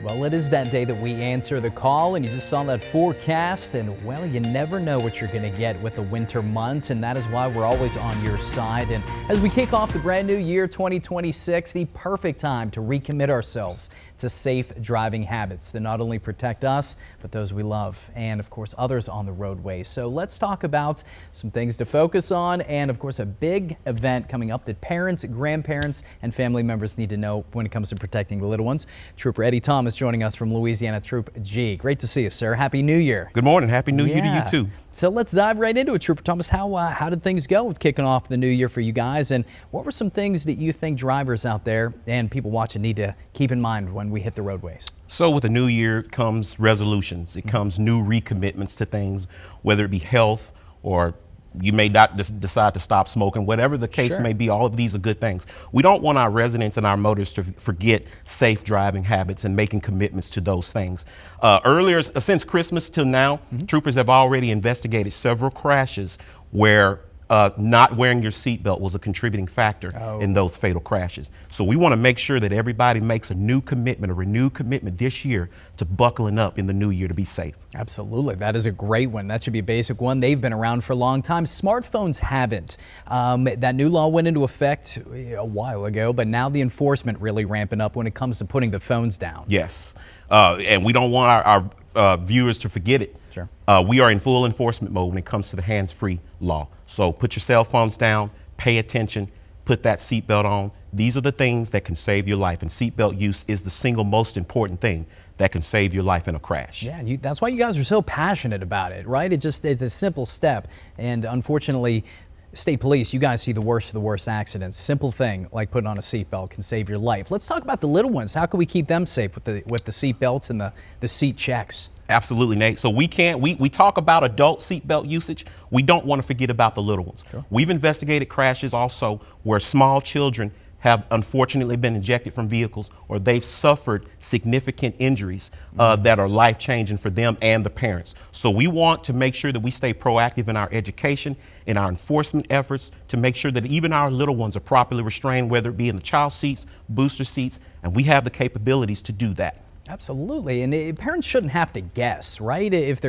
Well, it is that day that we answer the call, and you just saw that forecast, and well, you never know what you're going to get with the winter months, and that is why we're always on your side. And as we kick off the brand new year 2026, the perfect time to recommit ourselves to safe driving habits that not only protect us, but those we love, and of course others on the roadway. So let's talk about some things to focus on, and of course a big event coming up that parents, grandparents, and family members need to know when it comes to protecting the little ones. Trooper Eddie Thomas joining us from Louisiana Troop G. Great to see you, sir. Happy New Year. Good morning. Happy New Year to you too. So let's dive right into it, Trooper Thomas. How did things go with kicking off the new year for you guys, and what were some things that you think drivers out there and people watching need to keep in mind when we hit the roadways? So with the new year comes resolutions. It comes new recommitments to things, whether it be health or you may not decide to stop smoking, whatever the case may be. All of these are good things. We don't want our residents and our motorists to forget safe driving habits and making commitments to those things. Earlier, since Christmas till now, troopers have already investigated several crashes where not wearing your seatbelt was a contributing factor in those fatal crashes. So we want to make sure that everybody makes a renewed commitment this year to buckling up in the new year to be safe. Absolutely. That is a great one. That should be a basic one. They've been around for a long time. Smartphones haven't. That new law went into effect a while ago, but now the enforcement really ramping up when it comes to putting the phones down. Yes. And we don't want our viewers to forget it. Sure. We are in full enforcement mode when it comes to the hands-free law. So put your cell phones down, pay attention, put that seatbelt on. These are the things that can save your life, and seatbelt use is the single most important thing that can save your life in a crash. Yeah, that's why you guys are so passionate about it, right? It's a simple step, and unfortunately, State Police, you guys see the worst of the worst accidents. Simple thing like putting on a seatbelt can save your life. Let's talk about the little ones. How can we keep them safe with the seatbelts and the seat checks? Absolutely, Nate. So we talk about adult seatbelt usage. We don't want to forget about the little ones. Sure. We've investigated crashes also where small children have unfortunately been ejected from vehicles, or they've suffered significant injuries that are life-changing for them and the parents. So we want to make sure that we stay proactive in our education, in our enforcement efforts, to make sure that even our little ones are properly restrained, whether it be in the child seats, booster seats, and we have the capabilities to do that. Absolutely, and parents shouldn't have to guess, right? If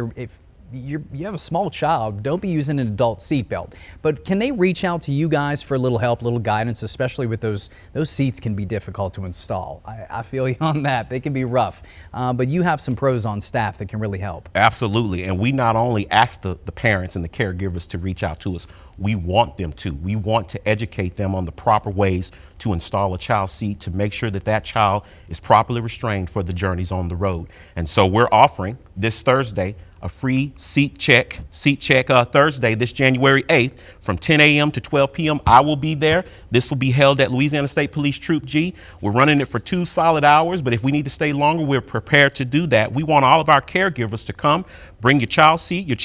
you have a small child, don't be using an adult seatbelt. But can they reach out to you guys for a little help, a little guidance, especially with those seats can be difficult to install. I feel you on that. They can be rough, but you have some pros on staff that can really help. Absolutely, and we not only ask the parents and the caregivers to reach out to us, we want them to. We want to educate them on the proper ways to install a child seat, to make sure that that child is properly restrained for the journeys on the road. And so we're offering this Thursday a free seat check Thursday, this January 8th from 10 a.m. to 12 p.m. I will be there. This will be held at Louisiana State Police Troop G. We're running it for 2 solid hours, but if we need to stay longer, we're prepared to do that. We want all of our caregivers to come, bring your child seat, your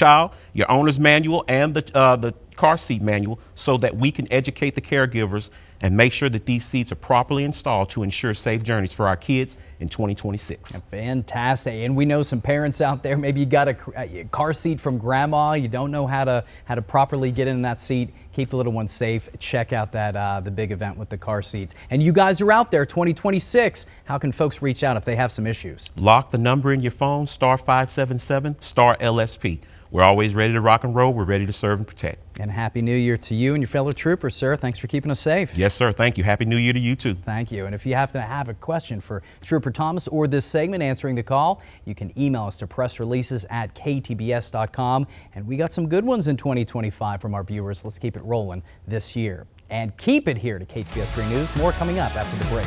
owner's manual, and the car seat manual, so that we can educate the caregivers and make sure that these seats are properly installed to ensure safe journeys for our kids in 2026. Fantastic. And we know some parents out there, maybe you got a car seat from grandma, you don't know how to properly get in that seat. Keep the little ones safe. Check out that the big event with the car seats. And you guys are out there 2026. How can folks reach out if they have some issues? Lock the number in your phone, *577 *LSP. We're always ready to rock and roll. We're ready to serve and protect. And Happy New Year to you and your fellow troopers, sir. Thanks for keeping us safe. Yes, sir. Thank you. Happy New Year to you, too. Thank you. And if you happen to have a question for Trooper Thomas or this segment answering the call, you can email us to pressreleases@ktbs.com. And we got some good ones in 2025 from our viewers. Let's keep it rolling this year. And keep it here to KTBS 3 News. More coming up after the break.